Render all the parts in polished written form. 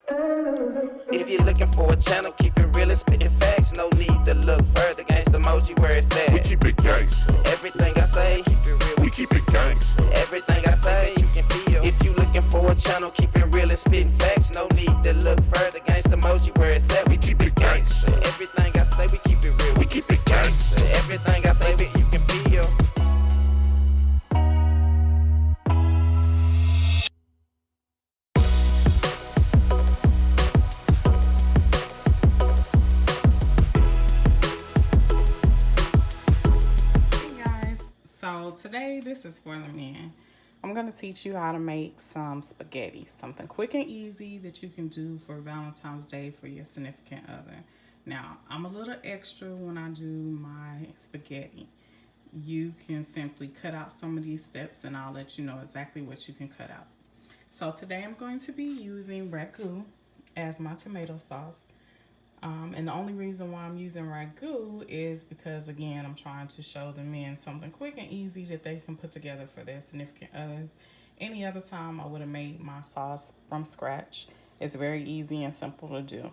If you're looking for a channel, keep it real and spitting facts. No need to look further. Gangsta emoji where it's at. We keep it gangsta. Everything I say, keep it real. We keep it gangsta. Everything I say, you can feel. If you looking for a channel, keep it real and spitting facts. No need to look further. Gangsta emoji where it's at. We keep it gangsta. Everything I say, we keep it real. We keep it gangsta. Everything I say, you can feel. So today, this is for the men. I'm going to teach you how to make some spaghetti, something quick and easy that you can do for Valentine's Day for your significant other. Now, I'm a little extra when I do my spaghetti. You can simply cut out some of these steps and I'll let you know exactly what you can cut out. So today I'm going to be using ragu as my tomato sauce. And the only reason why I'm using ragu is because, again, I'm trying to show the men something quick and easy that they can put together for their significant other. Any other time I would have made my sauce from scratch. It's very easy and simple to do.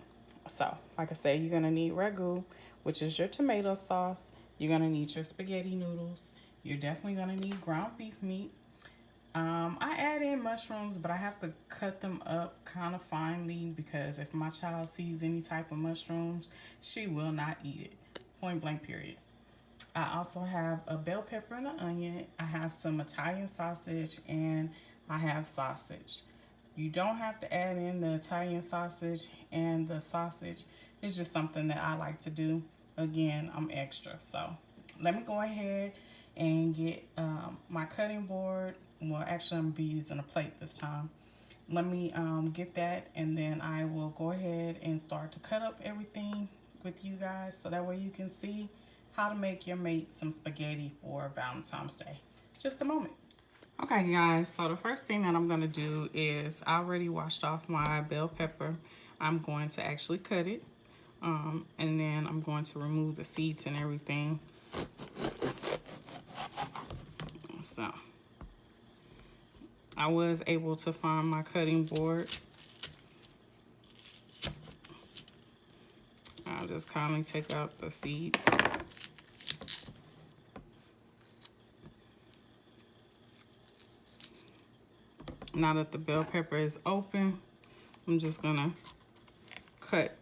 So, like I said, you're going to need ragu, which is your tomato sauce. You're going to need your spaghetti noodles. You're definitely going to need ground beef meat. I add in mushrooms, but I have to cut them up kind of finely because if my child sees any type of mushrooms, she will not eat it. Point blank, period. I also have a bell pepper and an onion. I have some Italian sausage and I have sausage. You don't have to add in the Italian sausage and the sausage. It's just something that I like to do. Again, I'm extra. So let me go ahead and get my cutting board. Well, actually, I'm going to be using a plate this time. Let me get that, and then I will go ahead and start to cut up everything with you guys so that way you can see how to make your mate some spaghetti for Valentine's Day. Just a moment. Okay, guys, so the first thing that I'm going to do is I already washed off my bell pepper. I'm going to actually cut it, and then I'm going to remove the seeds and everything. So I was able to find my cutting board. I'll just kindly take out the seeds. Now that the bell pepper is open, I'm just gonna cut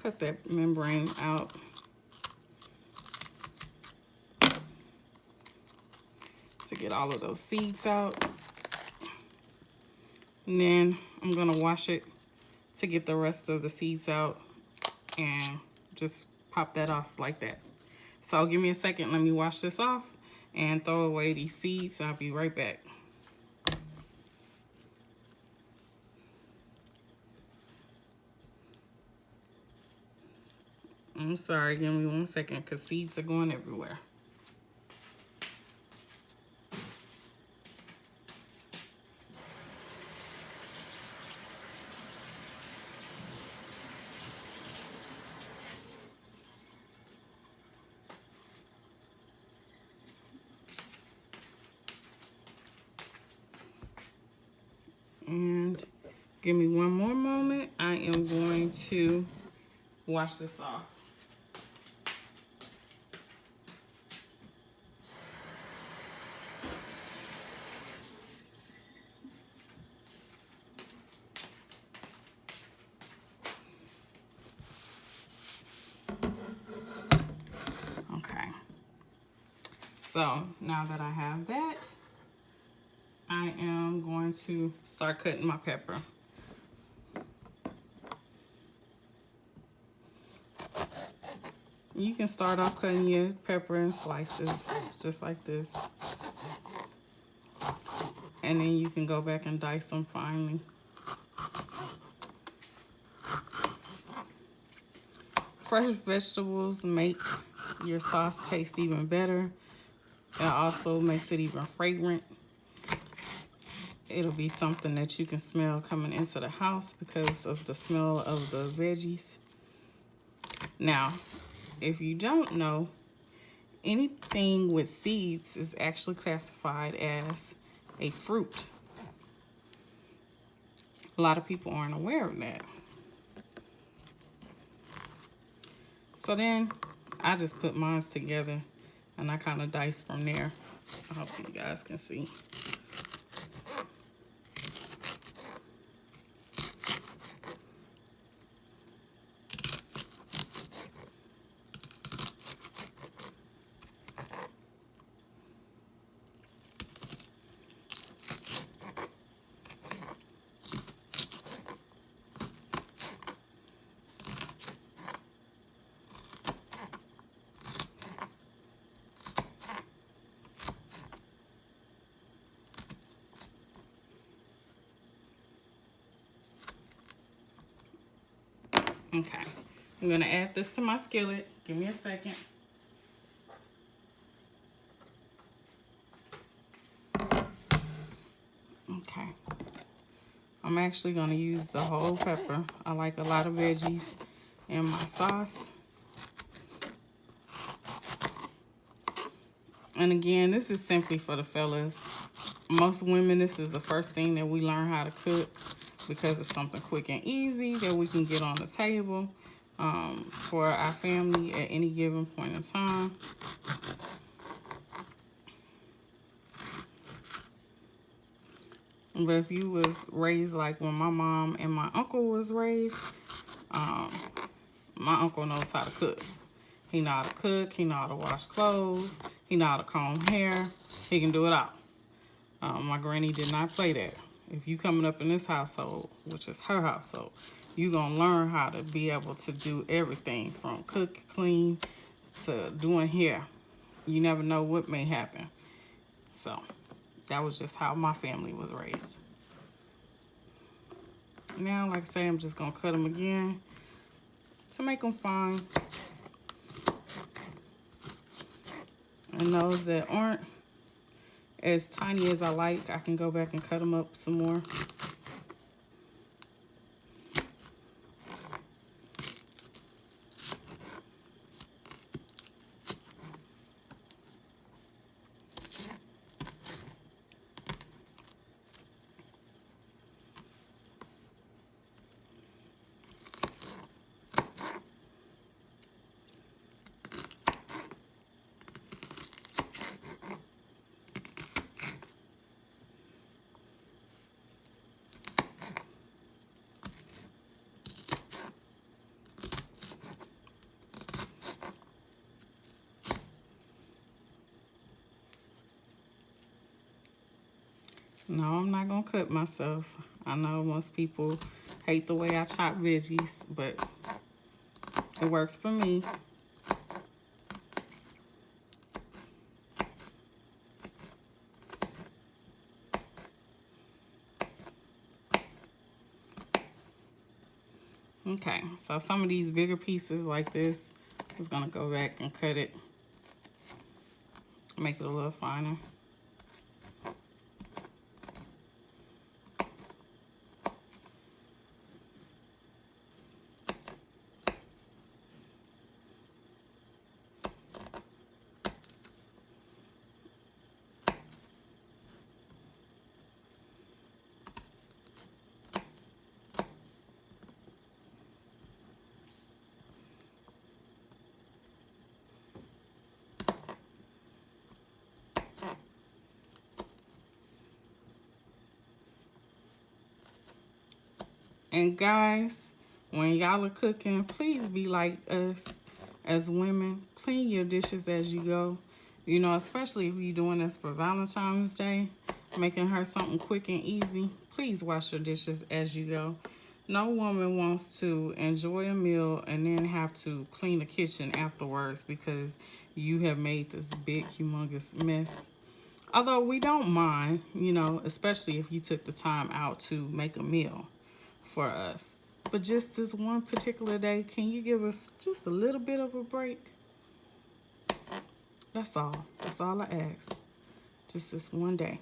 that membrane out. To get all of those seeds out. And then I'm gonna wash it to get the rest of the seeds out and just pop that off like that. So give me a second, let me wash this off and throw away these seeds. I'll be right back. I'm sorry, give me 1 second because seeds are going everywhere. And give me one more moment. I am going to wash this off. Okay. So now that I have that, I am going to start cutting my pepper. You can start off cutting your pepper in slices, just like this. And then you can go back and dice them finely. Fresh vegetables make your sauce taste even better. It also makes it even fragrant. It'll be something that you can smell coming into the house because of the smell of the veggies. Now, if you don't know, anything with seeds is actually classified as a fruit. A lot of people aren't aware of that. So then I just put mine together and I kind of dice from there. I hope you guys can see. Okay, I'm gonna add this to my skillet. Give me a second. Okay, I'm actually gonna use the whole pepper. I like a lot of veggies in my sauce. And again, this is simply for the fellas. Most women, this is the first thing that we learn how to cook because it's something quick and easy that we can get on the table for our family at any given point in time. But if you was raised like when my mom and my uncle was raised, my uncle knows how to cook. He know how to cook, he know how to wash clothes, he know how to comb hair, he can do it all. My granny did not play that. If you coming up in this household, which is her household, you gonna learn how to be able to do everything from cook, clean, to doing hair. You never know what may happen. So that was just how my family was raised. Now, like I say, I'm just gonna cut them again to make them fine. And those that aren't as tiny as I like, I can go back and cut them up some more. No, I'm not gonna cut myself. I know most people hate the way I chop veggies, but it works for me. Okay, so some of these bigger pieces like this, I'm just gonna go back and cut it, make it a little finer. And guys, when y'all are cooking, please be like us as women. Clean your dishes as you go. You know, especially if you're doing this for Valentine's Day, making her something quick and easy. Please wash your dishes as you go. No woman wants to enjoy a meal and then have to clean the kitchen afterwards because you have made this big, humongous mess. Although we don't mind, you know, especially if you took the time out to make a meal for us. But just this one particular day, can you give us just a little bit of a break? That's all. That's all I ask. Just this one day.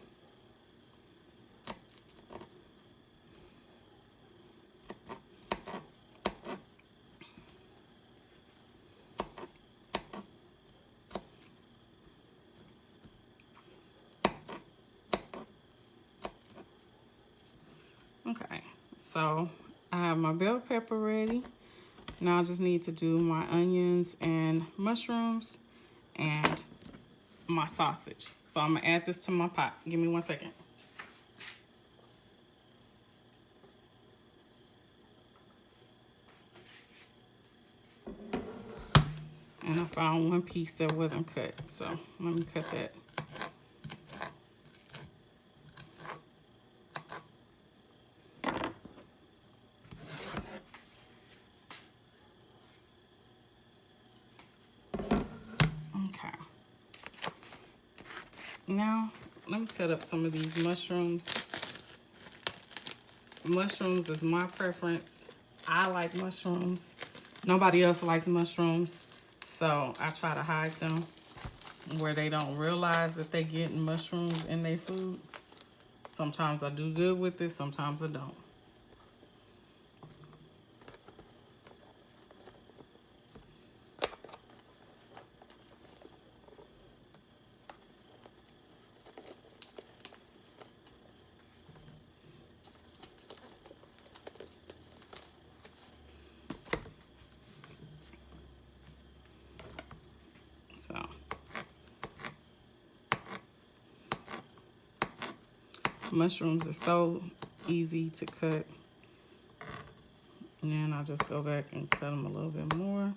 Okay, So I have my bell pepper ready. Now I just need to do my onions and mushrooms and my sausage. So I'm gonna add this to my pot. Give me 1 second. And I found one piece that wasn't cut, so let me cut that. Okay. Now, let me cut up some of these mushrooms. Mushrooms is my preference. I like mushrooms. Nobody else likes mushrooms, so I try to hide them where they don't realize that they getting mushrooms in their food. Sometimes I do good with it, sometimes I don't. So mushrooms are so easy to cut. And then I'll just go back and cut them a little bit more.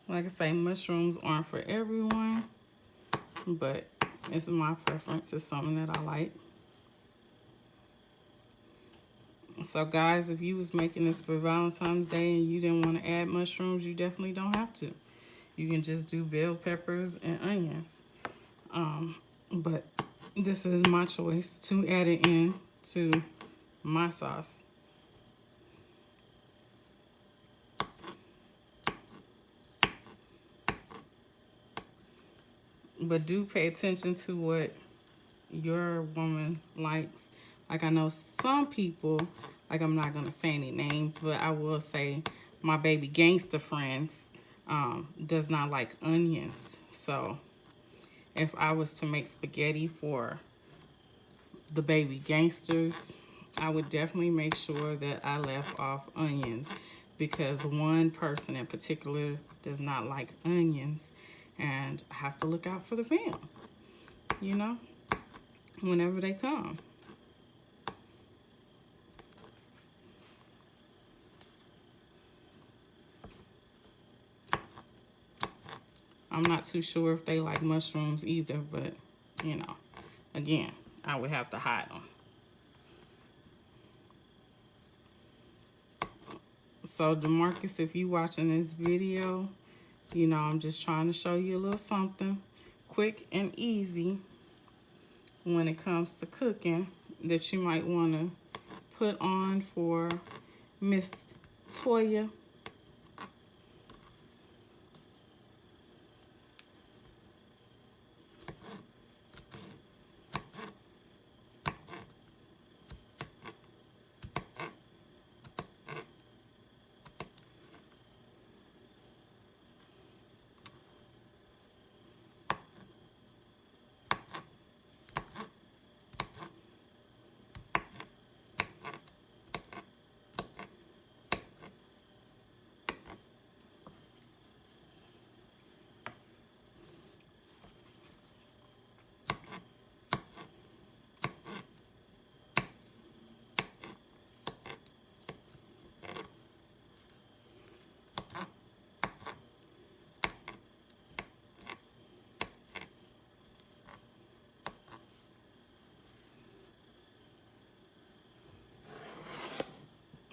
Like I say, mushrooms aren't for everyone, but it's my preference. It's something that I like. So guys, if you was making this for Valentine's Day and you didn't want to add mushrooms, you definitely don't have to. You can just do bell peppers and onions. But this is my choice to add it in to my sauce. But do pay attention to what your woman likes. Like, I know some people, like, I'm not gonna say any names, but I will say my baby gangster friends does not like onions. So if I was to make spaghetti for the baby gangsters, I would definitely make sure that I left off onions, because one person in particular does not like onions, and I have to look out for the fam, you know, whenever they come. I'm not too sure if they like mushrooms either, but, you know, again, I would have to hide them. So, DeMarcus, if you watching this video, you know, I'm just trying to show you a little something quick and easy when it comes to cooking that you might want to put on for Miss Toya.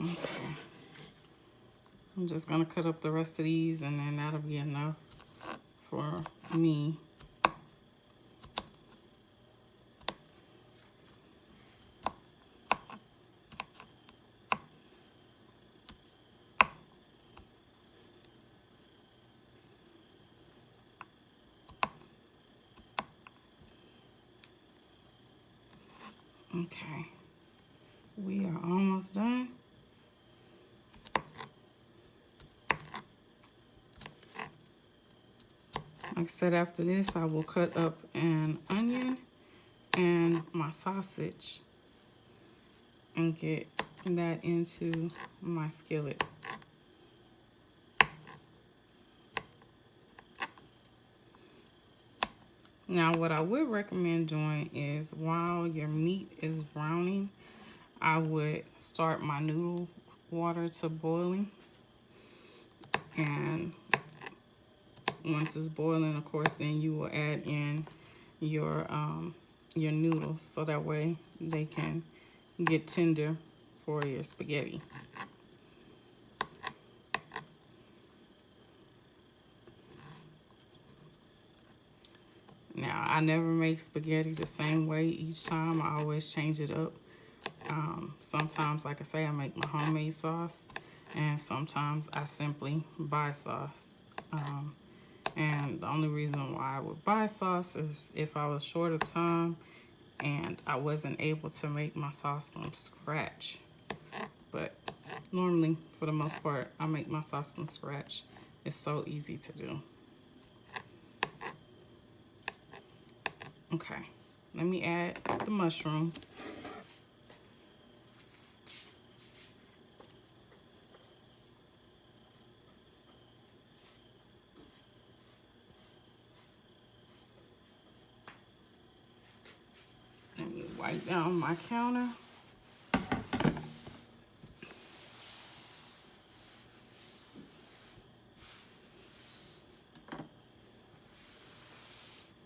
Okay. I'm just gonna cut up the rest of these, and then that'll be enough for me. Okay, we are almost done. Like I said, after this, I will cut up an onion and my sausage and get that into my skillet. Now, what I would recommend doing is while your meat is browning, I would start my noodle water to boiling. And once it's boiling, of course, then you will add in your noodles so that way they can get tender for your spaghetti. Now, I never make spaghetti the same way each time. I always change it up. Sometimes, like I say, I make my homemade sauce, and sometimes I simply buy sauce. And the only reason why I would buy sauce is if I was short of time and I wasn't able to make my sauce from scratch. But normally, for the most part, I make my sauce from scratch. It's so easy to do. Okay, let me add the mushrooms. Let me wipe down my counter.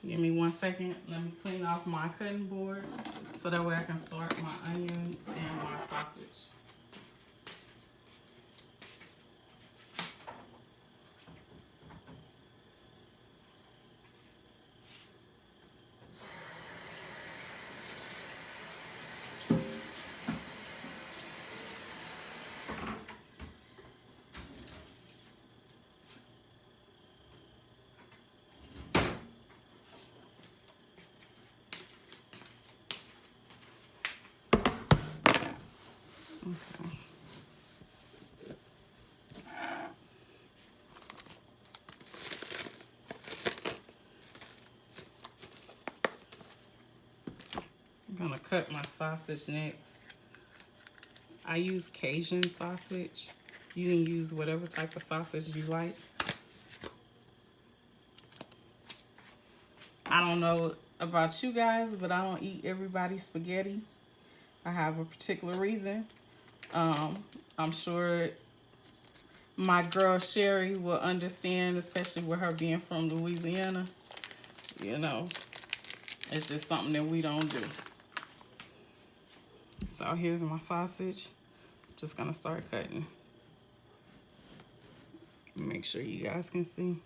Give me 1 second. Let me clean off my cutting board so that way I can start my onions and my sausage. Okay. I'm gonna cut my sausage next. I use Cajun sausage. You can use whatever type of sausage you like. I don't know about you guys, but I don't eat everybody's spaghetti. I have a particular reason. I'm sure my girl Sherry will understand, especially with her being from Louisiana. You know, it's just something that we don't do. So here's my sausage. Just gonna start cutting. Make sure you guys can see.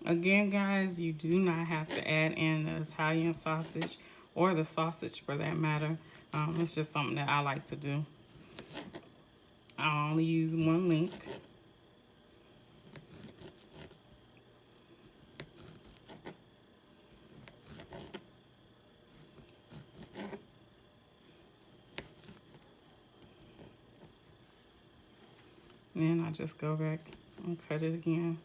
Again, guys, you do not have to add in the Italian sausage or the sausage for that matter. It's just something that I like to do. I only use one link. And I just go back and cut it again.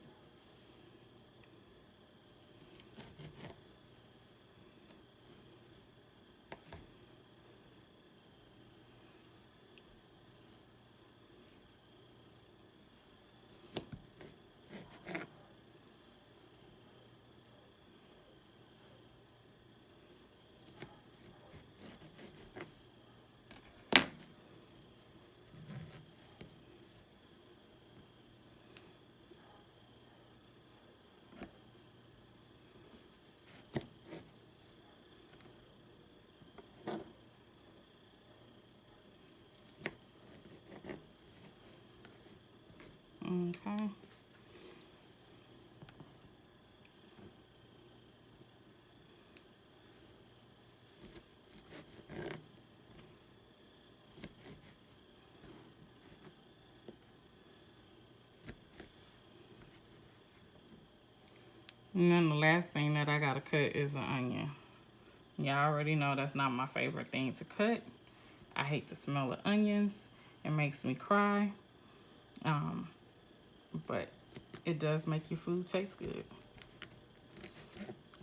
Okay. And then the last thing that I gotta cut is an onion. Y'all already know that's not my favorite thing to cut. I hate the smell of onions. It makes me cry. But it does make your food taste good.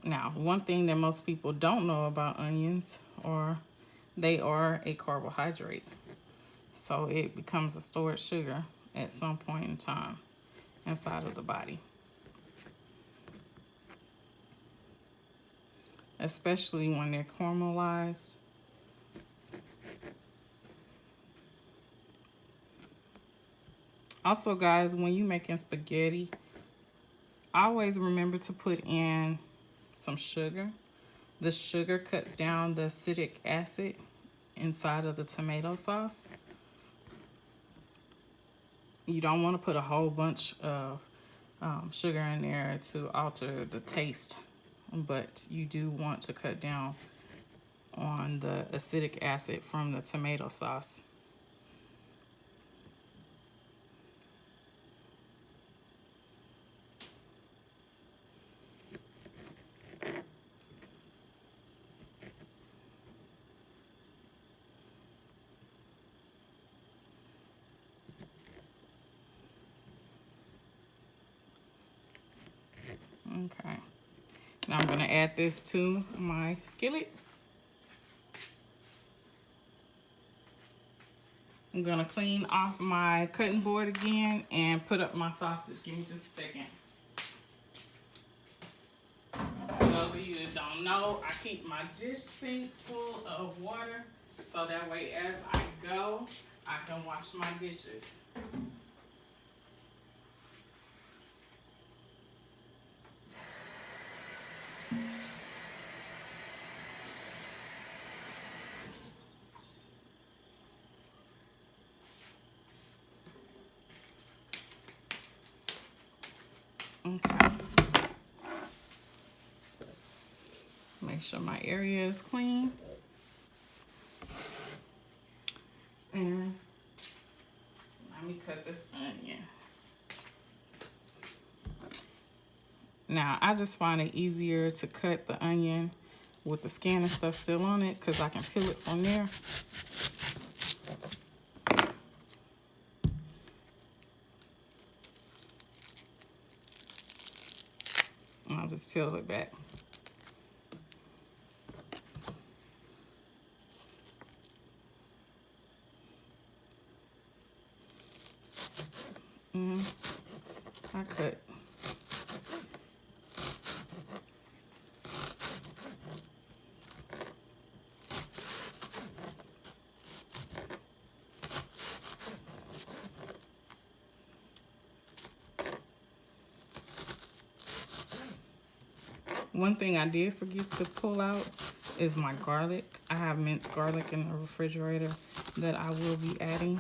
Now, one thing that most people don't know about onions, or they are a carbohydrate. So it becomes a stored sugar at some point in time inside of the body. Especially when they're caramelized. Also, guys, when you're making spaghetti, always remember to put in some sugar. The sugar cuts down the acidic acid inside of the tomato sauce. You don't want to put a whole bunch of sugar in there to alter the taste, but you do want to cut down on the acidic acid from the tomato sauce. Okay, now I'm going to add this to my skillet. I'm going to clean off my cutting board again and put up my sausage. Give me just a second. For those of you that don't know, I keep my dish sink full of water so that way as I go, I can wash my dishes. Okay. Make sure my area is clean. And let me cut this onion. Now, I just find it easier to cut the onion with the skin and stuff still on it because I can peel it from there. And I'll just peel it back. I cut. One thing I did forget to pull out is my garlic. I have minced garlic in the refrigerator that I will be adding.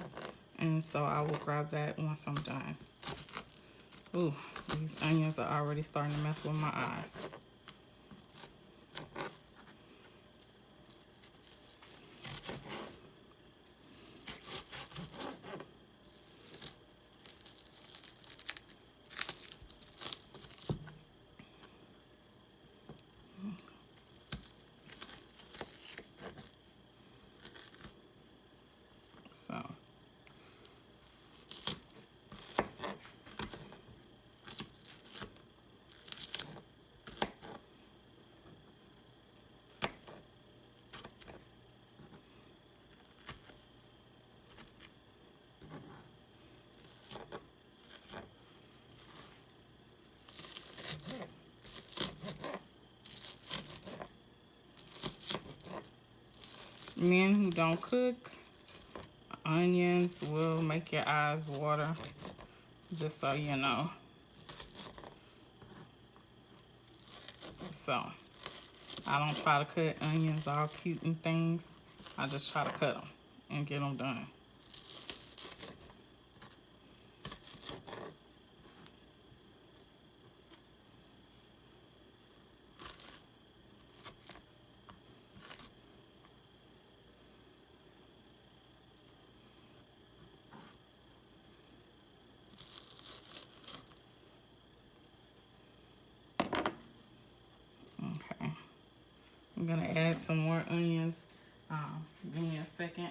And so I will grab that once I'm done. Ooh, these onions are already starting to mess with my eyes. So. Men who don't cook, onions will make your eyes water, just so you know. So, I don't try to cut onions all cute and things. I just try to cut them and get them done. I'm gonna add some more onions. Give me a second.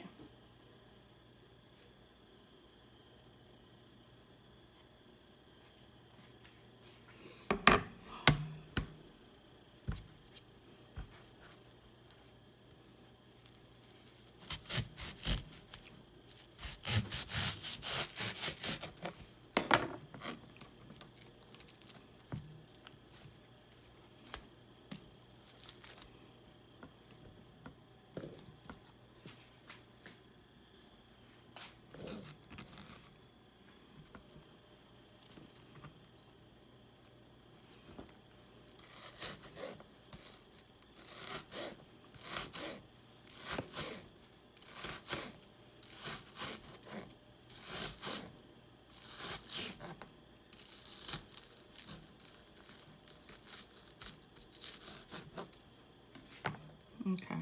Okay.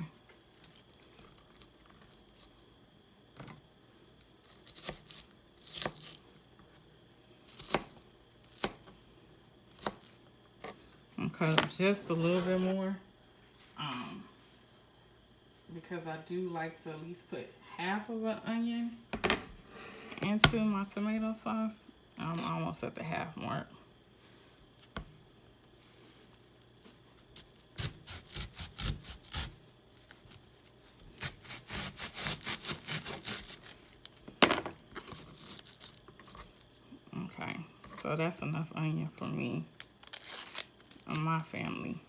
I'm cut up just a little bit more, because I do like to at least put half of an onion into my tomato sauce. I'm almost at the half mark. Okay, so that's enough onion for me and my family.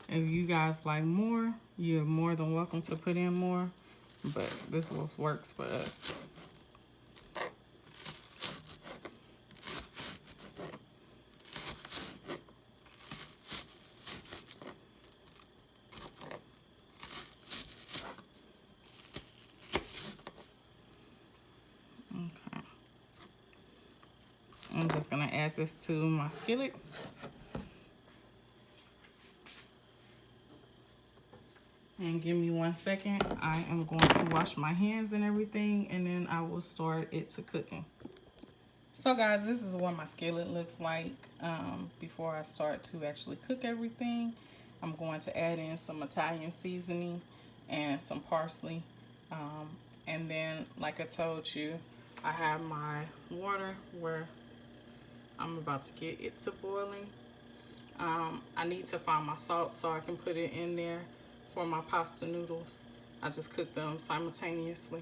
If you guys like more, you're more than welcome to put in more, but this works for us. Okay. I'm just gonna add this to my skillet. And give me 1 second. I am going to wash my hands and everything, and then I will start it to cooking. So guys, this is what my skillet looks like before I start to actually cook everything. I'm going to add in some Italian seasoning and some parsley. And then, like I told you, I have my water where I'm about to get it to boiling. I need to find my salt so I can put it in there for my pasta noodles. I just cook them simultaneously,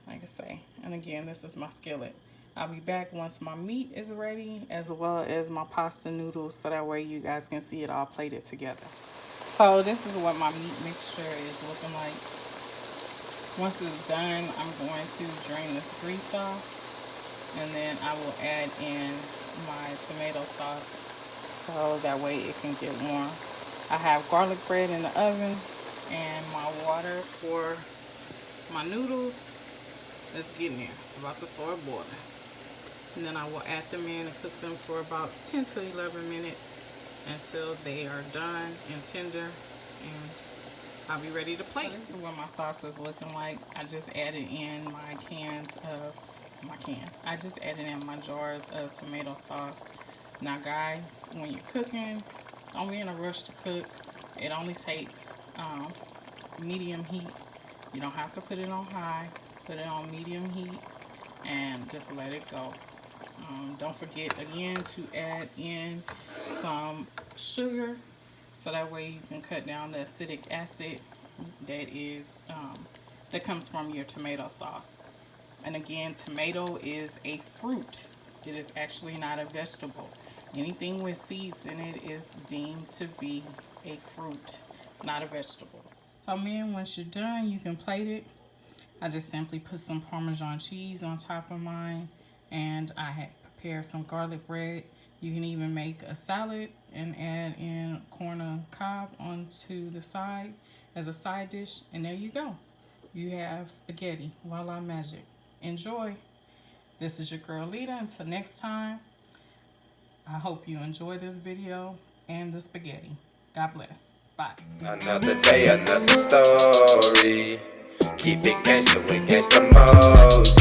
like I say. And again, this is my skillet. I'll be back once my meat is ready, as well as my pasta noodles, so that way you guys can see it all plated together. So this is what my meat mixture is looking like. Once it's done, I'm going to drain this grease off, and then I will add in my tomato sauce so that way it can get warm. I have garlic bread in the oven, and my water for my noodles is getting there. It's about to start boiling. And then I will add them in and cook them for about 10 to 11 minutes until they are done and tender, and I'll be ready to plate. So this is what my sauce is looking like. I just added in my I just added in my jars of tomato sauce. Now guys, when you're cooking, don't be in a rush to cook. It only takes medium heat. You don't have to put it on high. Put it on medium heat and just let it go. Don't forget again to add in some sugar, so that way you can cut down the acidic acid that comes from your tomato sauce. And again, tomato is a fruit. It is actually not a vegetable. Anything with seeds in it is deemed to be a fruit, not a vegetable. So man, once you're done, you can plate it. I just simply put some Parmesan cheese on top of mine, and I had prepared some garlic bread. You can even make a salad and add in corn on cob onto the side as a side dish, and there you go. You have spaghetti. Voila magic. Enjoy. This is your girl Lita. Until next time, I hope you enjoy this video and the spaghetti. God bless. Bye. Another day, another story. Keep it gangsta with gangsta modes.